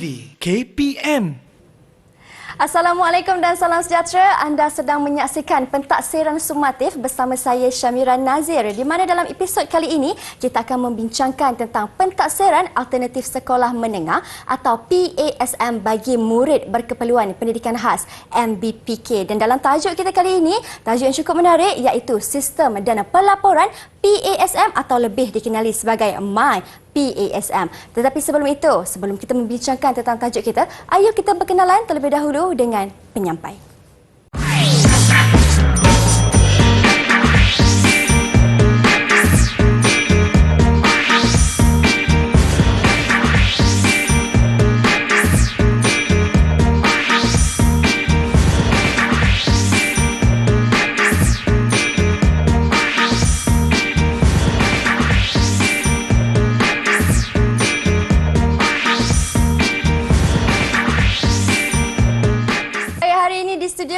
TV KPM. Assalamualaikum dan salam sejahtera. Anda sedang menyaksikan pentaksiran sumatif bersama saya Syamira Nazir, di mana dalam episod kali ini kita akan membincangkan tentang pentaksiran alternatif sekolah menengah atau PASM bagi murid berkeperluan pendidikan khas MBPK. Dan dalam tajuk kita kali ini, tajuk yang cukup menarik iaitu sistem dan pelaporan PASM atau lebih dikenali sebagai My PASM. Tetapi sebelum itu, sebelum kita membincangkan tentang tajuk kita, ayo kita berkenalan terlebih dahulu dengan penyampai.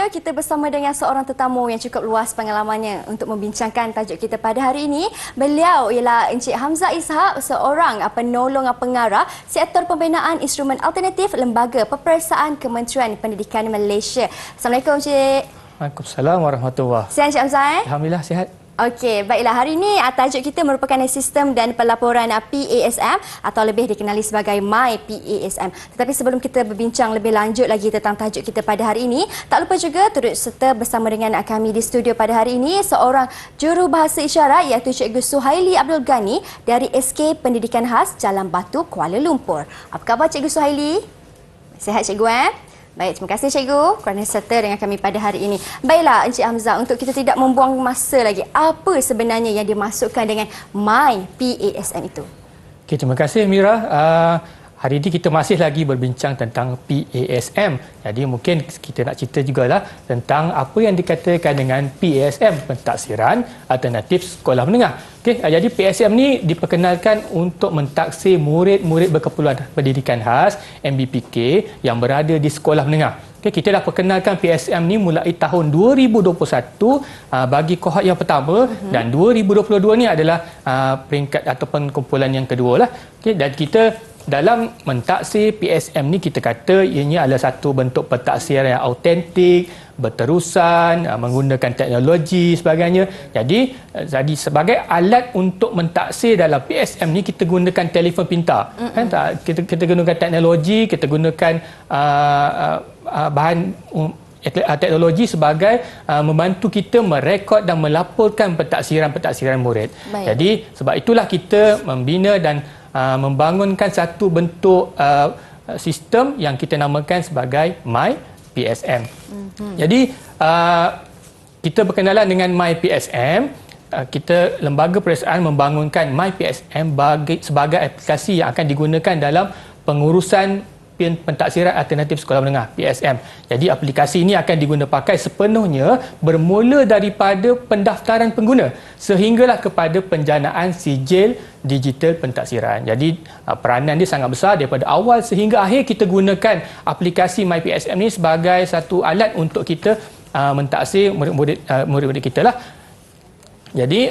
Kita bersama dengan seorang tetamu yang cukup luas pengalamannya untuk membincangkan tajuk kita pada hari ini. Beliau ialah Encik Hamzah Ishak, seorang penolong pengarah Sektor Pembinaan Instrumen Alternatif Lembaga Peperiksaan Kementerian Pendidikan Malaysia. Assalamualaikum Encik. Waalaikumsalam warahmatullahi. Sihat Encik Hamzah? Alhamdulillah sihat. Okey, baiklah. Hari ini tajuk kita merupakan sistem dan pelaporan PASM atau lebih dikenali sebagai My PASM. Tetapi sebelum kita berbincang lebih lanjut lagi tentang tajuk kita pada hari ini, tak lupa juga turut serta bersama dengan kami di studio pada hari ini seorang jurubahasa isyarat iaitu Cikgu Suhaili Abdul Ghani dari SK Pendidikan Khas Jalan Batu, Kuala Lumpur. Apa khabar Cikgu Suhaili? Sihat Cikgu Baik, terima kasih Cikgu kerana serta dengan kami pada hari ini. Baiklah Encik Hamzah, untuk kita tidak membuang masa lagi, apa sebenarnya yang dimasukkan dengan My PASM itu? Okay, terima kasih Mira. Hari ini kita masih lagi berbincang tentang PASM. Jadi mungkin kita nak cerita jugalah tentang apa yang dikatakan dengan PASM, pentaksiran alternatif sekolah menengah. Okey, jadi PASM ni diperkenalkan untuk mentaksir murid-murid berkeperluan pendidikan khas MBPK yang berada di sekolah menengah. Okay, kita dah perkenalkan PASM ni mulai tahun 2021 bagi kohort yang pertama dan 2022 ni adalah peringkat ataupun kumpulan yang kedua lah. Okay, dan kita dalam mentaksir PASM ni kita kata ianya adalah satu bentuk pentaksiran yang autentik, berterusan, menggunakan teknologi sebagainya. Jadi sebagai alat untuk mentaksir dalam PASM ni kita gunakan telefon pintar. Kan, kita gunakan teknologi, kita gunakan bahan teknologi sebagai membantu kita merekod dan melaporkan pentaksiran-pentaksiran murid. Baik. Jadi sebab itulah kita membina dan membangunkan satu bentuk sistem yang kita namakan sebagai My PASM. Jadi kita berkenalan dengan My PASM. Kita lembaga peperiksaan membangunkan My PASM sebagai aplikasi yang akan digunakan dalam pengurusan pentaksiran alternatif sekolah menengah PASM. Jadi aplikasi ini akan diguna pakai sepenuhnya bermula daripada pendaftaran pengguna sehinggalah kepada penjanaan sijil digital pentaksiran. Jadi peranan dia sangat besar daripada awal sehingga akhir. Kita gunakan aplikasi My PASM ini sebagai satu alat untuk kita mentaksir murid-murid kita lah. Jadi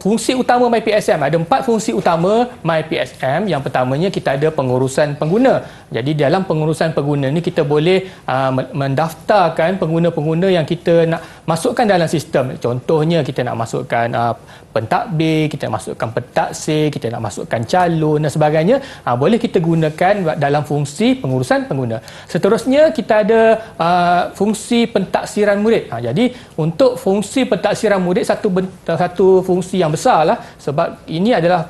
fungsi utama My PASM, ada 4 fungsi utama My PASM. Yang pertamanya kita ada pengurusan pengguna. Jadi dalam pengurusan pengguna ni kita boleh mendaftarkan pengguna-pengguna yang kita nak masukkan dalam sistem. Contohnya kita nak masukkan pentadbir, kita nak masukkan pentaksir, kita nak masukkan calon dan sebagainya. Boleh kita gunakan dalam fungsi pengurusan pengguna. Seterusnya kita ada fungsi pentaksiran murid. Jadi untuk fungsi pentaksiran murid satu fungsi yang besarlah sebab ini adalah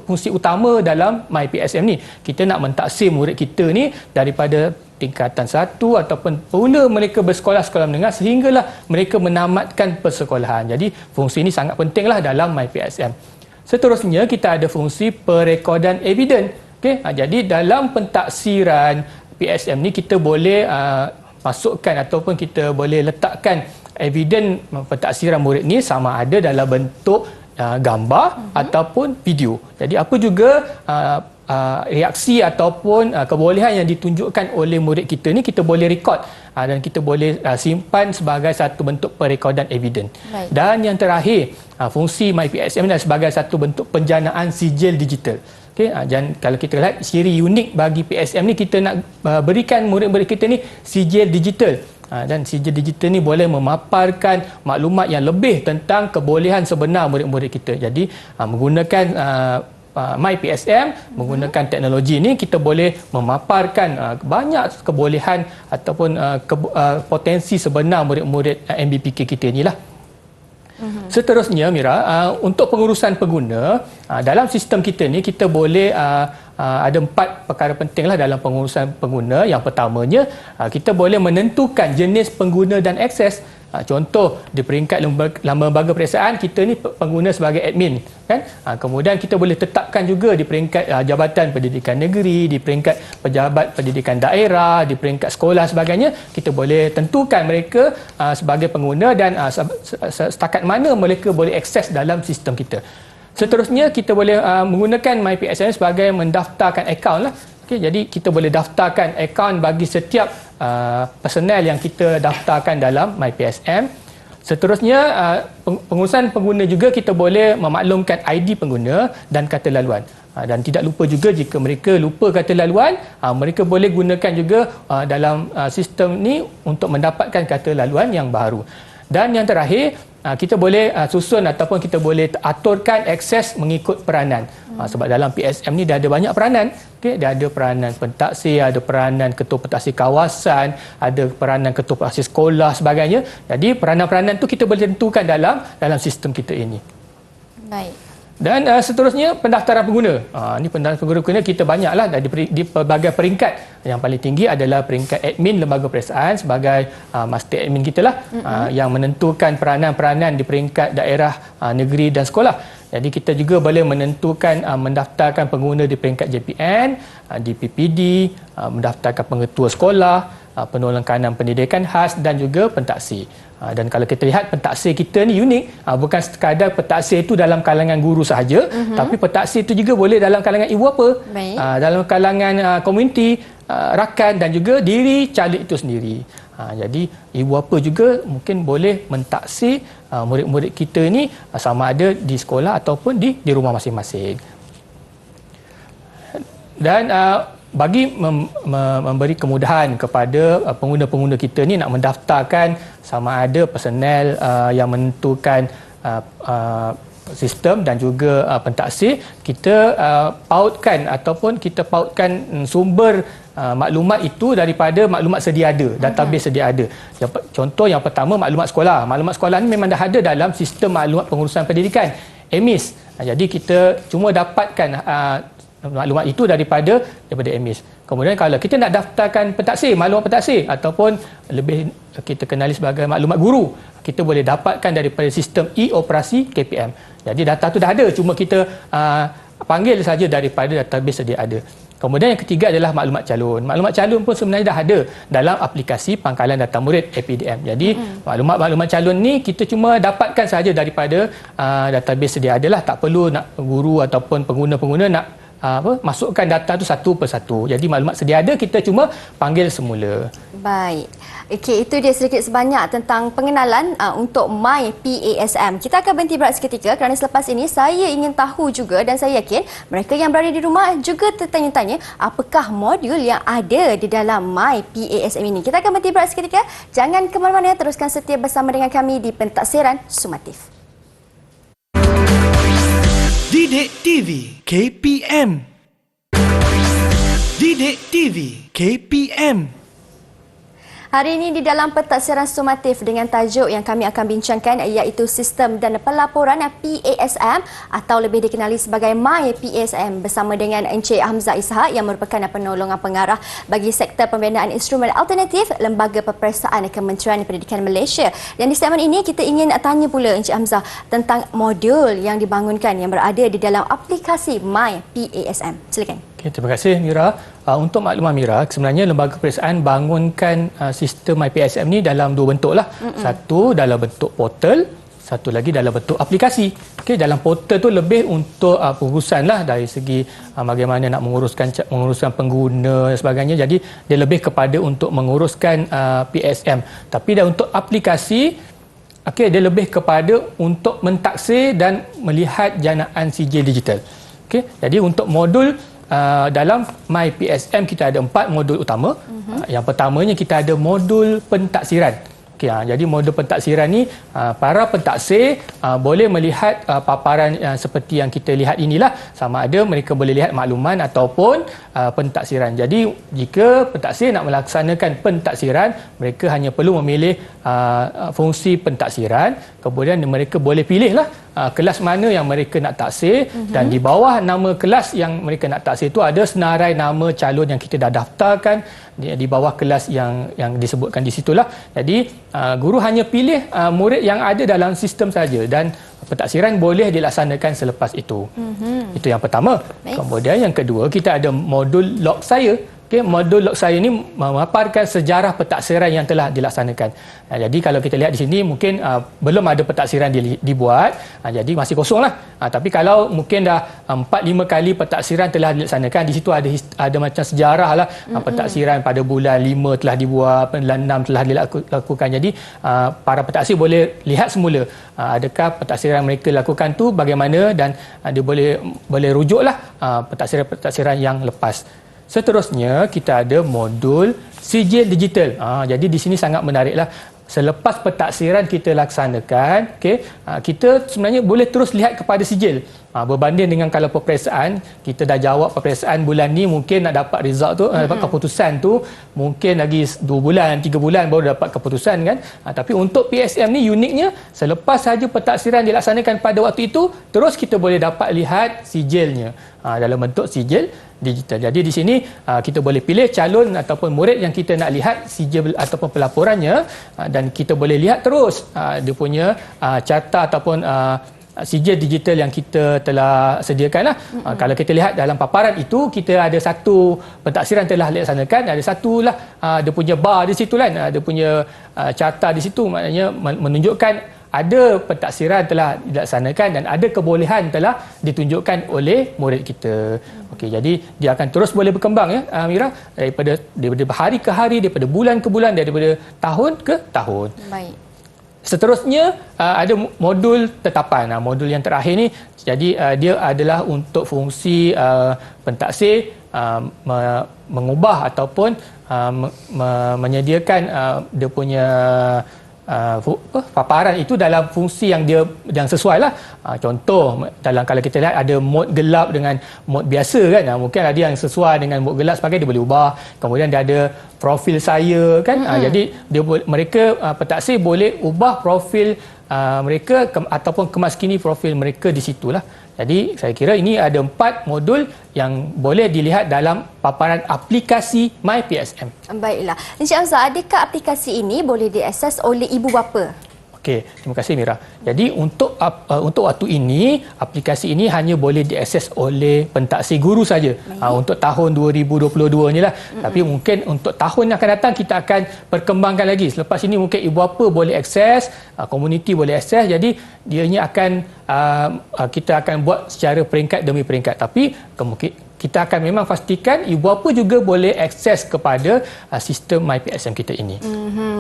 fungsi utama dalam My PASM ni. Kita nak mentaksir murid kita ni daripada tingkatan 1 ataupun pula mereka bersekolah-sekolah menengah sehinggalah mereka menamatkan persekolahan. Jadi fungsi ini sangat pentinglah dalam My PASM. Seterusnya kita ada fungsi perekodan evidence. Okey, jadi dalam pentaksiran PASM ni kita boleh masukkan ataupun kita boleh letakkan evidence pentaksiran murid ni sama ada dalam bentuk gambar ataupun video. Jadi apa juga reaksi ataupun kebolehan yang ditunjukkan oleh murid kita ni kita boleh record dan kita boleh simpan sebagai satu bentuk perekodan evidence. Dan yang terakhir, fungsi MyPSM adalah sebagai satu bentuk penjanaan sijil digital. Okey, dan kalau kita lihat ciri unik bagi PSM ni, kita nak berikan murid-murid kita ni sijil digital. Dan sijil digital ni boleh memaparkan maklumat yang lebih tentang kebolehan sebenar murid-murid kita. Jadi menggunakan MyPSM, menggunakan teknologi ini kita boleh memaparkan banyak kebolehan ataupun potensi sebenar murid-murid MBPK kita inilah. Seterusnya Mira, untuk pengurusan pengguna dalam sistem kita ni kita boleh ada 4 perkara pentinglah dalam pengurusan pengguna. Yang pertamanya, kita boleh menentukan jenis pengguna dan akses. Contoh di peringkat lembaga periksaan kita ni pengguna sebagai admin kan. Kemudian kita boleh tetapkan juga di peringkat Jabatan Pendidikan Negeri, di peringkat Pejabat Pendidikan Daerah, di peringkat sekolah sebagainya, kita boleh tentukan mereka sebagai pengguna dan setakat mana mereka boleh akses dalam sistem kita. Seterusnya kita boleh menggunakan MyPSM sebagai mendaftarkan akaun lah. Okay, jadi kita boleh daftarkan akaun bagi setiap personel yang kita daftarkan dalam MyPSM. Seterusnya, pengurusan pengguna juga kita boleh memaklumkan ID pengguna dan kata laluan. Dan tidak lupa juga jika mereka lupa kata laluan, mereka boleh gunakan juga dalam sistem ni untuk mendapatkan kata laluan yang baru. Dan yang terakhir, kita boleh susun ataupun kita boleh aturkan akses mengikut peranan. Sebab dalam PSM ni dia ada banyak peranan. Okay? Dia ada peranan pentaksir, ada peranan ketua pentaksir kawasan, ada peranan ketua pentaksir sekolah sebagainya. Jadi peranan-peranan tu kita boleh tentukan dalam sistem kita ini. Baik. Dan seterusnya pendaftaran pengguna. Ini pendaftaran pengguna kita banyaklah di pelbagai peringkat. Yang paling tinggi adalah peringkat admin lembaga periksaan sebagai master admin kita lah, yang menentukan peranan-peranan di peringkat daerah, negeri dan sekolah. Jadi kita juga boleh menentukan mendaftarkan pengguna di peringkat JPN, di PPD, mendaftarkan pengetua sekolah, penolong kanan pendidikan khas dan juga pentaksir. Dan kalau kita lihat pentaksir kita ni unik, bukan sekadar pentaksir itu dalam kalangan guru sahaja, tapi pentaksir itu juga boleh dalam kalangan ibu bapa, dalam kalangan komuniti, rakan dan juga diri caleg itu sendiri. Jadi ibu bapa juga mungkin boleh mentaksir murid-murid kita ni sama ada di sekolah ataupun di rumah masing-masing. Dan bagi memberi kemudahan kepada pengguna-pengguna kita ni nak mendaftarkan sama ada personel yang menentukan sistem dan juga pentaksir, kita pautkan ataupun kita pautkan sumber maklumat itu daripada maklumat sedia ada, database sedia ada. Contoh yang pertama, maklumat sekolah. Maklumat sekolah ni memang dah ada dalam sistem maklumat pengurusan pendidikan, EMIS. Jadi kita cuma dapatkan maklumat itu daripada EMIS. Kemudian kalau kita nak daftarkan pentaksir, maklumat pentaksir ataupun lebih kita kenali sebagai maklumat guru, kita boleh dapatkan daripada sistem e-operasi KPM. Jadi data tu dah ada, cuma kita panggil saja daripada database sedia ada. Kemudian yang ketiga adalah maklumat calon. Maklumat calon pun sebenarnya dah ada dalam aplikasi Pangkalan Data Murid APDM. Jadi maklumat-maklumat calon ni kita cuma dapatkan saja daripada database sedia ada lah. Tak perlu nak guru ataupun pengguna-pengguna nak masukkan data tu satu persatu. Jadi maklumat sedia ada, kita cuma panggil semula. Baik. Okey, itu dia sedikit sebanyak tentang pengenalan untuk MyPASM. Kita akan berhenti berehat seketika kerana selepas ini saya ingin tahu juga dan saya yakin mereka yang berada di rumah juga tertanya-tanya apakah modul yang ada di dalam MyPASM ini. Kita akan berhenti berehat seketika. Jangan ke mana-mana, teruskan setia bersama dengan kami di Pentaksiran Sumatif. Didik TV KPM. Didik TV KPM. Hari ini di dalam Pentaksiran Sumatif dengan tajuk yang kami akan bincangkan iaitu Sistem dan Pelaporan PASM atau lebih dikenali sebagai MyPASM bersama dengan Encik Hamzah Ishak yang merupakan penolong pengarah bagi Sektor Pembinaan Instrumen Alternatif Lembaga Peperiksaan Kementerian Pendidikan Malaysia. Dan di segmen ini kita ingin tanya pula Encik Hamzah tentang modul yang dibangunkan yang berada di dalam aplikasi MyPASM. Silakan. Okay, terima kasih Mira. Untuk makluman Mira, sebenarnya Lembaga Peperiksaan bangunkan sistem MyPASM ni dalam dua bentuk lah. Satu dalam bentuk portal, satu lagi dalam bentuk aplikasi. Okey, dalam portal tu lebih untuk pengurusan lah dari segi bagaimana nak menguruskan pengguna dan sebagainya. Jadi dia lebih kepada untuk menguruskan PSM. Tapi dah untuk aplikasi, okey, dia lebih kepada untuk mentaksir dan melihat janaan sijil digital. Okey, jadi untuk modul dalam MyPSM kita ada 4 modul utama. Yang pertamanya kita ada modul pentaksiran. Okay, jadi modul pentaksiran ni para pentaksir boleh melihat paparan seperti yang kita lihat inilah, sama ada mereka boleh lihat makluman ataupun pentaksiran. Jadi jika pentaksir nak melaksanakan pentaksiran, mereka hanya perlu memilih fungsi pentaksiran, kemudian mereka boleh pilihlah kelas mana yang mereka nak taksir, dan di bawah nama kelas yang mereka nak taksir itu ada senarai nama calon yang kita dah daftarkan di bawah kelas yang disebutkan di situlah. Jadi guru hanya pilih murid yang ada dalam sistem saja, dan pentaksiran boleh dilaksanakan selepas itu. Itu yang pertama. Baik. Kemudian yang kedua, kita ada modul log saya. Okay, modul log saya ini memaparkan sejarah pentaksiran yang telah dilaksanakan. Jadi kalau kita lihat di sini mungkin belum ada pentaksiran dibuat, jadi masih kosong lah. Tapi kalau mungkin dah 4-5 kali pentaksiran telah dilaksanakan, di situ ada macam sejarah lah. Pentaksiran pada bulan 5 telah dibuat, bulan 6 telah dilakukan. Jadi para pentaksir boleh lihat semula adakah pentaksiran mereka lakukan tu bagaimana, dan dia boleh rujuklah pentaksiran yang lepas. Seterusnya kita ada modul sijil digital. Jadi di sini sangat menariklah. Selepas pentaksiran kita laksanakan, kita sebenarnya boleh terus lihat kepada sijil. Berbanding dengan kalau peperiksaan, kita dah jawab peperiksaan bulan ni, mungkin nak dapat result tu, dapat keputusan tu mungkin lagi 2 bulan, 3 bulan baru dapat keputusan kan. Tapi untuk PSM ni uniknya, selepas saja pentaksiran dilaksanakan pada waktu itu, terus kita boleh dapat lihat sijilnya dalam bentuk sijil digital. Jadi di sini kita boleh pilih calon ataupun murid yang kita nak lihat sijil ataupun pelaporannya, dan kita boleh lihat terus dia punya carta ataupun sijil digital yang kita telah sediakanlah. Kalau kita lihat dalam paparan itu, kita ada satu pentaksiran telah dilaksanakan, ada satulah dia punya bar di situ kan, dia punya carta di situ, maknanya menunjukkan ada pentaksiran telah dilaksanakan dan ada kebolehan telah ditunjukkan oleh murid kita. Okey, jadi dia akan terus boleh berkembang ya, Mira, daripada hari ke hari, daripada bulan ke bulan, daripada tahun ke tahun. Baik. Seterusnya ada modul tetapan. Modul yang terakhir ni, jadi dia adalah untuk fungsi pentaksir mengubah ataupun menyediakan dia punya paparan itu dalam fungsi yang sesuai lah. Contoh dalam kalau kita lihat ada mod gelap dengan mod biasa kan, mungkin ada yang sesuai dengan mod gelap sebagai dia boleh ubah. Kemudian dia ada profil saya kan, jadi mereka pentaksir boleh ubah profil mereka ataupun kemaskini profil mereka di situlah. Jadi saya kira ini ada 4 modul yang boleh dilihat dalam paparan aplikasi MyPSM. Baiklah. Encik Hamzah, adakah aplikasi ini boleh diakses oleh ibu bapa? Okey, terima kasih Mira. Jadi untuk waktu ini, aplikasi ini hanya boleh diakses oleh pentaksir guru saja. Untuk tahun 2022 ni lah. Tapi mungkin untuk tahun yang akan datang kita akan perkembangkan lagi. Selepas ini mungkin ibu bapa boleh akses, komuniti boleh akses. Jadi dianya akan kita akan buat secara peringkat demi peringkat. Tapi kita akan memang pastikan ibu bapa juga boleh akses kepada sistem MyPSM kita ini.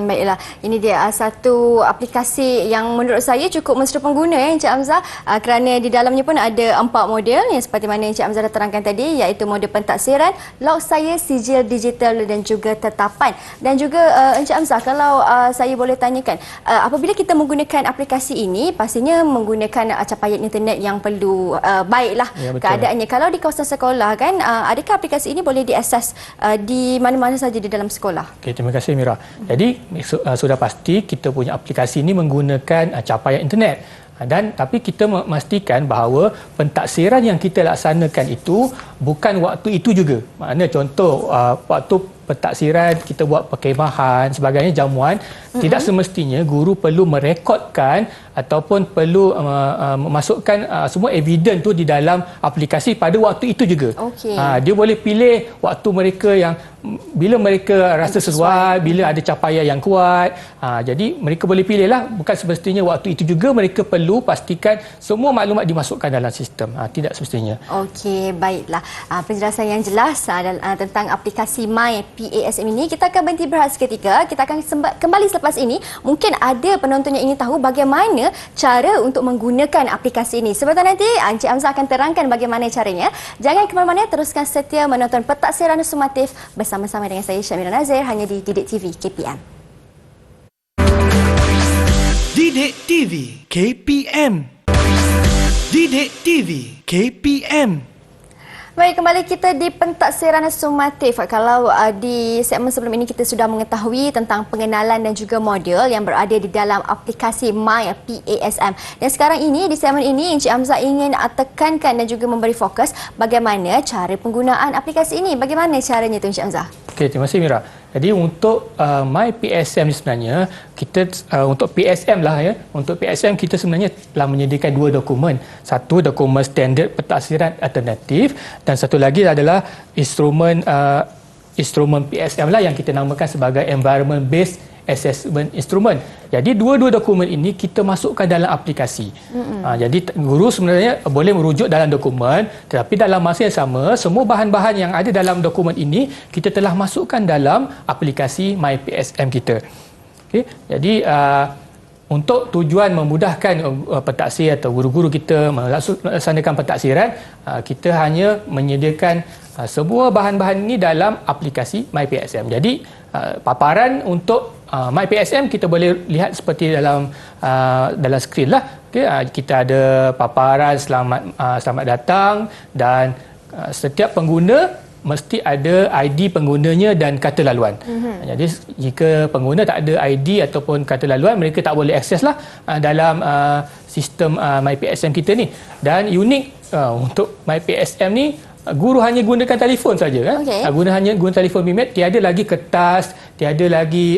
Baiklah, ini dia satu aplikasi yang menurut saya cukup mesra pengguna Encik Hamzah, kerana di dalamnya pun ada 4 model yang seperti mana Encik Hamzah dah terangkan tadi, iaitu model pentaksiran, log saya, sijil digital dan juga tetapan. Dan juga Encik Hamzah, kalau saya boleh tanyakan, apabila kita menggunakan aplikasi ini, pastinya menggunakan capaian internet yang perlu baiklah keadaannya. Kalau di kawasan sekolah kan, adakah aplikasi ini boleh diakses di mana-mana saja di dalam sekolah? Okey, terima kasih Mira. Jadi sudah pasti kita punya aplikasi ini menggunakan capaian internet. Tapi kita memastikan bahawa pentaksiran yang kita laksanakan itu bukan waktu itu juga. Maknanya contoh waktu pentaksiran kita buat perkhemahan sebagainya, jamuan, Tidak semestinya guru perlu merekodkan ataupun perlu memasukkan semua evidence tu di dalam aplikasi pada waktu itu juga. Okey. Dia boleh pilih waktu mereka yang bila mereka rasa sesuai, bila ada capaian yang kuat. Jadi mereka boleh pilih lah. Bukan semestinya waktu itu juga mereka perlu pastikan semua maklumat dimasukkan dalam sistem. Tidak semestinya. Okey, baiklah. Penjelasan yang jelas tentang aplikasi My PASM ini. Kita akan berhenti berehat seketika. Kita akan kembali selepas ini. Mungkin ada penonton yang ingin tahu bagaimana cara untuk menggunakan aplikasi ini. Sebentar nanti Encik Hamzah akan terangkan bagaimana caranya. Jangan ke mana-mana, teruskan setia menonton Pentaksiran Sumatif bersama-sama dengan saya Syamira Nazir hanya di Didik TV KPM. Didik TV KPM. Didik TV KPM. Baik, kembali kita di Pentaksiran Sumatif. Kalau di segmen sebelum ini kita sudah mengetahui tentang pengenalan dan juga modul yang berada di dalam aplikasi My PASM. Dan sekarang ini, di segmen ini, Encik Hamzah ingin tekankan dan juga memberi fokus bagaimana cara penggunaan aplikasi ini. Bagaimana caranya tu Encik Hamzah? Okey, terima kasih Mira. Jadi untuk My PASM ni sebenarnya kita untuk PSM lah ya. Untuk PSM kita sebenarnya telah menyediakan dua dokumen. Satu dokumen standard pentaksiran alternatif dan satu lagi adalah instrumen PSM lah yang kita namakan sebagai Environment Based Assessment Instrument. Jadi dua-dua dokumen ini kita masukkan dalam aplikasi. Jadi guru sebenarnya boleh merujuk dalam dokumen, tetapi dalam masa yang sama semua bahan-bahan yang ada dalam dokumen ini kita telah masukkan dalam aplikasi My PSM kita. Okey. Jadi untuk tujuan memudahkan pentaksir atau guru-guru kita melaksanakan pentaksiran, kita hanya menyediakan semua bahan-bahan ini dalam aplikasi My PSM. Jadi paparan untuk My PSM kita boleh lihat seperti dalam skrin lah. Okay, kita ada paparan selamat datang dan setiap pengguna mesti ada ID penggunanya dan kata laluan. Jadi jika pengguna tak ada ID ataupun kata laluan, mereka tak boleh akses lah dalam sistem My PSM kita ni. Dan unik untuk My PSM ni, guru hanya gunakan telefon saja. Okay. Hanya guna telefon bimbit, tiada lagi kertas, tiada lagi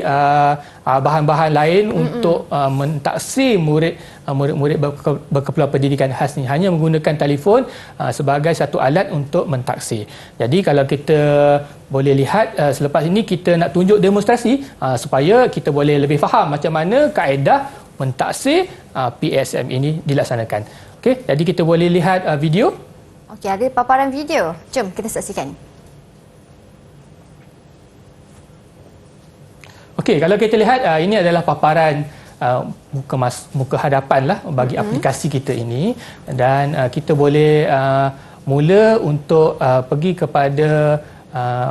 bahan-bahan lain untuk mentaksir murid-murid berkeperluan pendidikan khas ni. Hanya menggunakan telefon sebagai satu alat untuk mentaksir. Jadi kalau kita boleh lihat selepas ini kita nak tunjuk demonstrasi supaya kita boleh lebih faham macam mana kaedah mentaksir PSM ini dilaksanakan. Okey, jadi kita boleh lihat video. Okey, ada paparan video. Jom kita saksikan. Okey, kalau kita lihat ini adalah paparan muka hadapan lah bagi aplikasi kita ini, dan kita boleh mula untuk pergi kepada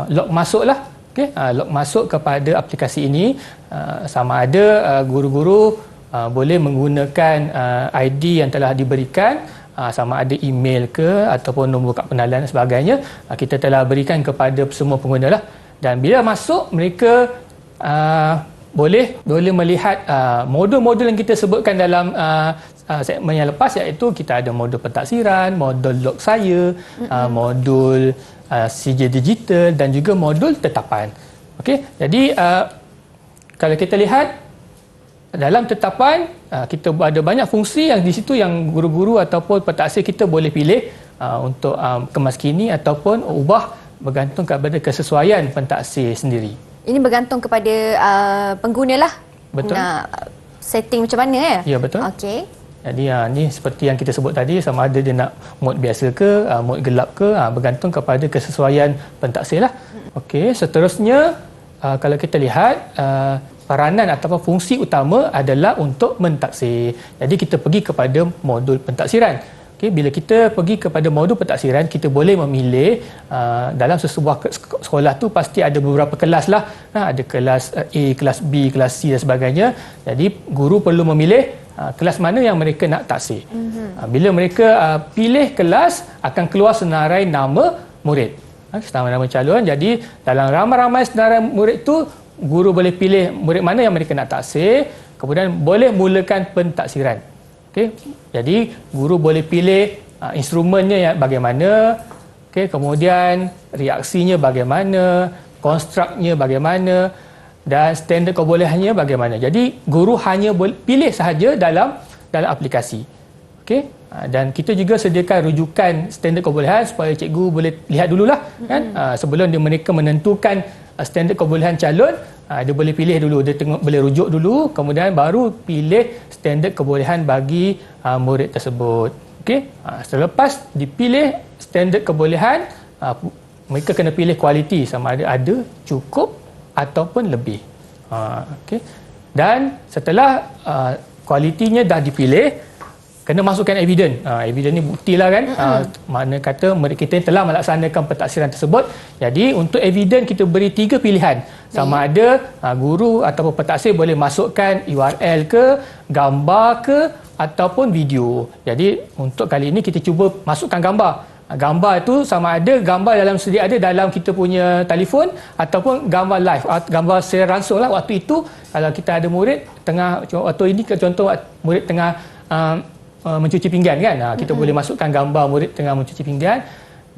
log masuk lah. Okey, log masuk kepada aplikasi ini, sama ada guru-guru boleh menggunakan ID yang telah diberikan, sama ada email ke ataupun nombor kad pengenalan dan sebagainya, kita telah berikan kepada semua pengguna lah. Dan bila masuk, mereka boleh melihat modul-modul yang kita sebutkan dalam segmen yang lepas, iaitu kita ada modul pentaksiran, modul log saya, modul CJ digital dan juga modul tetapan. Okey, jadi kalau kita lihat dalam tetapan, kita ada banyak fungsi yang di situ yang guru-guru ataupun pentaksir kita boleh pilih untuk kemaskini ataupun ubah bergantung kepada kesesuaian pentaksir sendiri. Ini bergantung kepada pengguna lah. Betul. Nak setting macam mana ya? Ya, betul. Okey. Jadi ni seperti yang kita sebut tadi, sama ada dia nak mode biasa ke, mode gelap ke, bergantung kepada kesesuaian pentaksir lah. Okey, seterusnya kalau kita lihat peranan ataupun fungsi utama adalah untuk mentaksir. Jadi kita pergi kepada modul pentaksiran. Okay, bila kita pergi kepada modul pentaksiran, kita boleh memilih dalam sesebuah sekolah tu pasti ada beberapa kelas lah. Ada kelas A, kelas B, kelas C dan sebagainya. Jadi guru perlu memilih kelas mana yang mereka nak taksir. Bila mereka pilih kelas, akan keluar senarai nama murid. Senarai nama calon. Jadi dalam ramai-ramai senarai murid tu, guru boleh pilih murid mana yang mereka nak taksir, kemudian boleh mulakan pentaksiran. Okey, jadi guru boleh pilih instrumennya yang bagaimana, okey, kemudian reaksinya bagaimana, konstruknya bagaimana, dan standard kebolehannya bagaimana. Jadi guru hanya pilih sahaja dalam aplikasi. Okey, dan kita juga sediakan rujukan standard kebolehan supaya cikgu boleh lihat dululah kan, sebelum mereka menentukan standard kebolehan calon. Dia boleh pilih dulu, dia boleh rujuk dulu, kemudian baru pilih standard kebolehan bagi murid tersebut. Okey, selepas dipilih standard kebolehan, mereka kena pilih kualiti sama ada cukup ataupun lebih. Okey, dan setelah kualitinya dah dipilih, kena masukkan eviden. Eviden ni buktilah kan. Mana kata kita telah melaksanakan pentaksiran tersebut. Jadi untuk eviden kita beri 3 pilihan. Sama ada guru ataupun pentaksir boleh masukkan URL ke, gambar ke ataupun video. Jadi untuk kali ini kita cuba masukkan gambar. Gambar itu sama ada gambar dalam sedia ada dalam kita punya telefon ataupun gambar live, gambar secara langsung lah. Waktu itu kalau kita ada murid tengah, waktu ini contoh murid tengah mencuci pinggan kan, kita boleh masukkan gambar murid tengah mencuci pinggan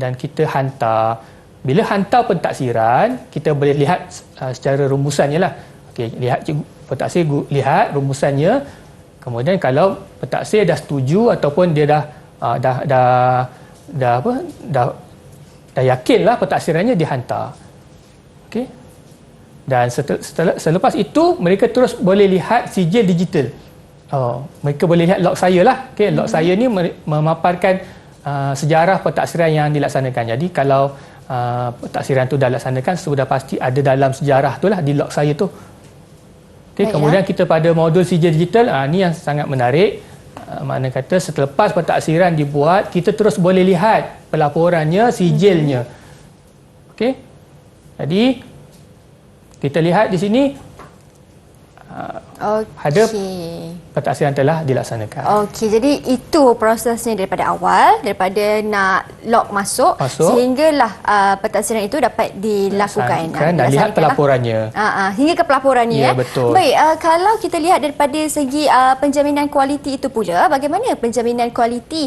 dan kita hantar. Bila hantar pentaksiran, kita boleh lihat secara rumusannya lah. Okey, lihat pentaksir lihat rumusannya. Kemudian kalau pentaksir dah setuju ataupun dia dah yakinlah pentaksirannya dihantar. Okey. Dan selepas itu mereka terus boleh lihat sijil digital. Mereka boleh lihat log saya lah. Okay, log saya ni memaparkan sejarah pentaksiran yang dilaksanakan. Jadi kalau pentaksiran tu dah dilaksanakan, sudah pasti ada dalam sejarah tu lah di log saya tu. Okay, kemudian kita pada modul sijil digital, ni yang sangat menarik. Makna kata selepas pentaksiran dibuat, kita terus boleh lihat pelaporannya, sijilnya. Okay. Jadi kita lihat di sini ada pentaksiran telah dilaksanakan. Okey, jadi itu prosesnya daripada awal, daripada nak log masuk. Sehinggalah pentaksiran itu dapat dilakukan. Dan lihat pelaporannya. Hingga ke pelaporannya. Ya, betul. Baik, kalau kita lihat daripada segi penjaminan kualiti itu pula, bagaimana penjaminan kualiti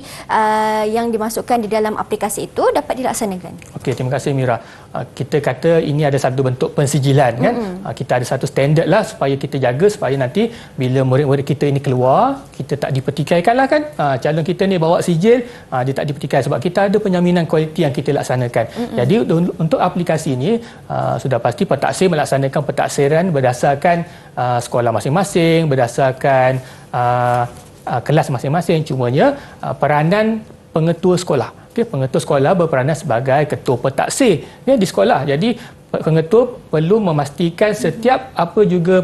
yang dimasukkan di dalam aplikasi itu dapat dilaksanakan? Okey, terima kasih Mira. Kita kata ini ada satu bentuk pensijilan kan. Kita ada satu standard lah supaya kita jaga supaya nanti bila murid-murid kita ini keluar, kita tak dipertikaikan lah kan. Calon kita ni bawa sijil, dia tak dipertikai sebab kita ada penjaminan kualiti yang kita laksanakan. Jadi untuk aplikasi ini sudah pasti pentaksir melaksanakan pentaksiran berdasarkan sekolah masing-masing, berdasarkan kelas masing-masing. Cumanya peranan pengetua sekolah. Okay, pengetua sekolah berperanan sebagai ketua pentaksir di sekolah. Jadi pengetua perlu memastikan setiap apa juga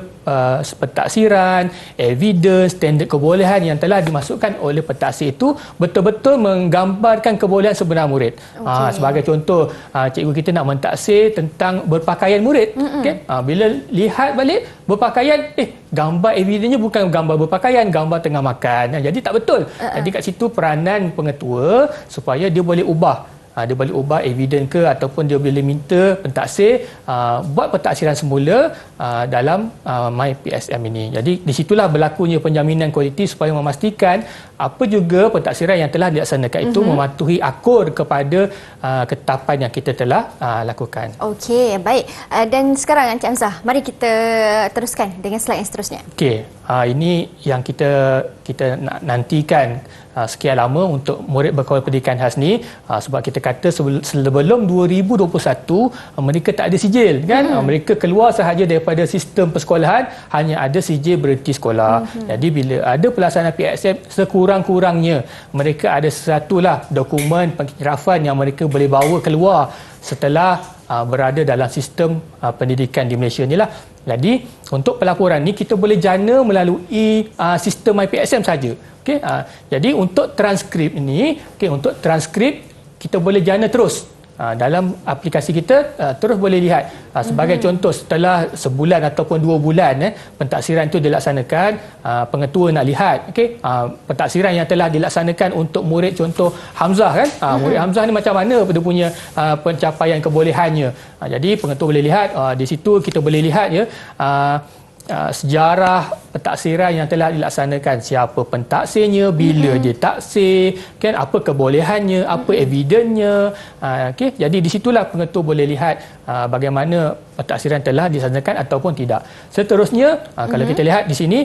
pentaksiran, evidence, standard kebolehan yang telah dimasukkan oleh pentaksir itu betul-betul menggambarkan kebolehan sebenar murid. Sebagai contoh, cikgu kita nak mentaksir tentang berpakaian murid. Okay? Bila lihat balik berpakaian, gambar evidennya bukan gambar berpakaian, gambar tengah makan. Jadi tak betul. Jadi kat situ peranan pengetua supaya dia boleh ubah. Dia boleh ubah eviden ke ataupun dia boleh minta pentaksir buat pentaksiran semula dalam MyPSM ini. Jadi di situlah berlakunya penjaminan kualiti supaya memastikan apa juga pentaksiran yang telah dilaksanakan itu mematuhi akur kepada ketetapan yang kita telah lakukan. Okey, baik. Dan sekarang Encik Hamzah, mari kita teruskan dengan slide yang seterusnya. Okey, ini yang kita nak nantikan sekian lama untuk murid berkawal pendidikan khas ni, sebab kita kata sebelum 2021 mereka tak ada sijil kan. Mereka keluar sahaja daripada sistem persekolahan, hanya ada sijil berhenti sekolah. Jadi bila ada pelaksanaan PSM, sekurang-kurangnya mereka ada satulah dokumen pengiktirafan yang mereka boleh bawa keluar setelah berada dalam sistem pendidikan di Malaysia ni lah. Jadi untuk pelaporan ni kita boleh jana melalui sistem MyPSM saja. Okay, jadi untuk transkrip ini, untuk transkrip kita boleh jana terus dalam aplikasi kita, terus boleh lihat. Sebagai contoh, setelah sebulan ataupun 2 bulan pentaksiran itu dilaksanakan, pengetua nak lihat pentaksiran yang telah dilaksanakan untuk murid contoh Hamzah kan. Murid Hamzah ni macam mana dia punya pencapaian kebolehannya. Jadi pengetua boleh lihat, di situ kita boleh lihat sejarah pentaksiran yang telah dilaksanakan, siapa pentaksirnya, bila dia taksir, kan, apa kebolehannya, apa evidennya. Okey, jadi di situlah pengetua boleh lihat bagaimana pentaksiran telah dilaksanakan ataupun tidak. Seterusnya, kalau kita lihat di sini,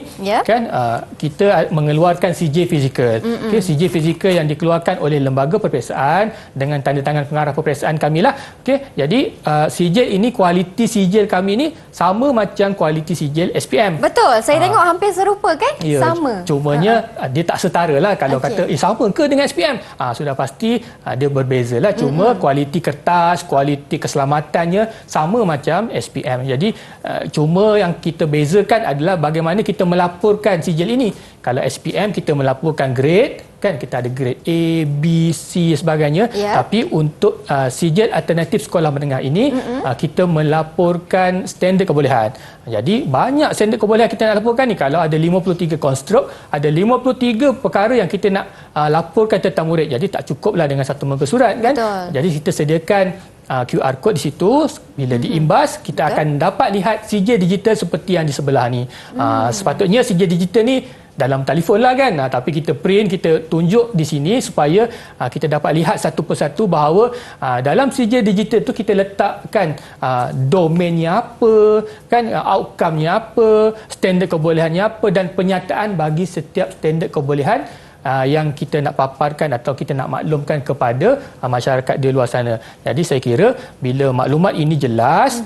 kan, kita mengeluarkan CJ fizikal. Okey, CJ fizikal yang dikeluarkan oleh lembaga peperiksaan dengan tanda tangan pengarah peperiksaan kami lah. Okey, jadi sijil ini, kualiti sijil kami ni sama macam kualiti sijil SPM. Betul, saya tengok hampir serupa kan? Ya, Sama. Cumanya dia tak setara lah. Kalau kata sama ke dengan SPM, sudah pasti dia berbeza lah. Cuma kualiti kertas, kualiti keselamatannya sama macam SPM. Jadi cuma yang kita bezakan adalah bagaimana kita melaporkan sijil ini. Kalau SPM kita melaporkan grade, kan, kita ada grade A, B, C sebagainya. Tapi untuk sijil alternatif sekolah menengah ini, kita melaporkan standard kebolehan. Jadi banyak standard kebolehan kita nak laporkan ni. Kalau ada 53 konstruk, ada 53 perkara yang kita nak laporkan tentang murid. Jadi tak cukuplah dengan satu muka surat, kan. Betul. Jadi kita sediakan QR code di situ. Bila diimbas, kita akan dapat lihat sijil digital seperti yang di sebelah ni. Sepatutnya sijil digital ni dalam telefon lah, kan, tapi kita print, kita tunjuk di sini supaya kita dapat lihat satu persatu bahawa dalam sijil digital tu kita letakkan domainnya apa, kan, outcome-nya apa, standard kebolehannya apa, dan penyataan bagi setiap standard kebolehan yang kita nak paparkan atau kita nak maklumkan kepada masyarakat di luar sana. Jadi saya kira bila maklumat ini jelas,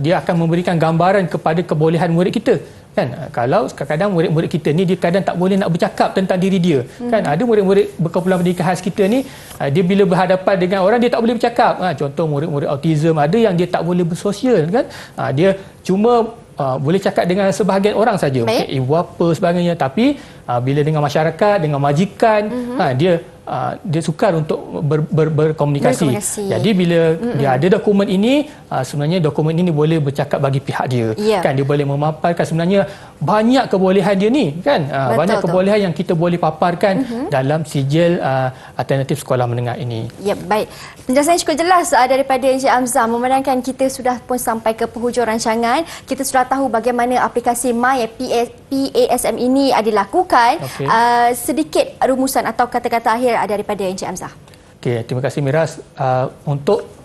dia akan memberikan gambaran kepada kebolehan murid kita. Kan, kalau kadang-kadang murid-murid kita ni dia kadang tak boleh nak bercakap tentang diri dia. Kan, ada murid-murid berkumpulan pendidikan khas kita ni, dia bila berhadapan dengan orang dia tak boleh bercakap. Contoh murid-murid autism, ada yang dia tak boleh bersosial, kan. Dia cuma boleh cakap dengan sebahagian orang saja, ibu apa sebagainya, tapi bila dengan masyarakat, dengan majikan, dia sukar untuk berkomunikasi. Jadi bila dia ada dokumen ini, sebenarnya dokumen ini boleh bercakap bagi pihak dia. Kan, dia boleh memaparkan sebenarnya banyak kebolehan dia ni, kan. Banyak kebolehan yang kita boleh paparkan dalam sijil alternatif sekolah menengah ini. Ya, baik. Penjelasan cukup jelas daripada Encik Hamzah. Memandangkan kita sudah pun sampai ke penghujung rancangan, kita sudah tahu bagaimana aplikasi My PASM ini dilakukan. Sedikit rumusan atau kata-kata akhir daripada Encik Hamzah. Okey, terima kasih Miras. Untuk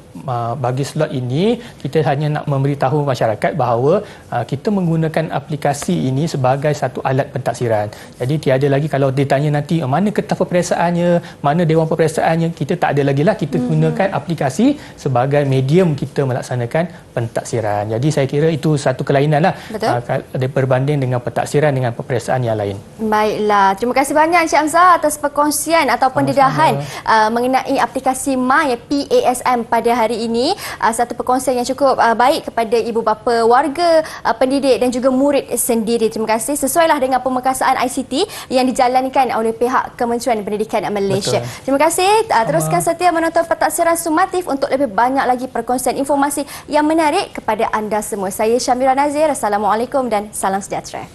bagi slot ini, kita hanya nak memberitahu masyarakat bahawa kita menggunakan aplikasi ini sebagai satu alat pentaksiran. Jadi tiada lagi kalau ditanya nanti mana kertas peperiksaannya, mana dewan peperiksaannya, kita tak ada lagi lah. Kita gunakan aplikasi sebagai medium kita melaksanakan pentaksiran. Jadi saya kira itu satu kelainan lah berbanding dengan pentaksiran dengan peperiksaan yang lain. Baiklah, terima kasih banyak Encik Hamzah atas perkongsian ataupun dedahan mengenai aplikasi My PASM pada hari ini. Satu perkongsian yang cukup baik kepada ibu bapa, warga, pendidik dan juga murid sendiri. Terima kasih. Sesuailah dengan pemekasan ICT yang dijalankan oleh pihak Kementerian Pendidikan Malaysia. Terima kasih. Teruskan setia menonton Pentaksiran Sumatif untuk lebih banyak lagi perkongsian informasi yang menarik kepada anda semua. Saya Syamira Nazir. Assalamualaikum dan salam sejahtera.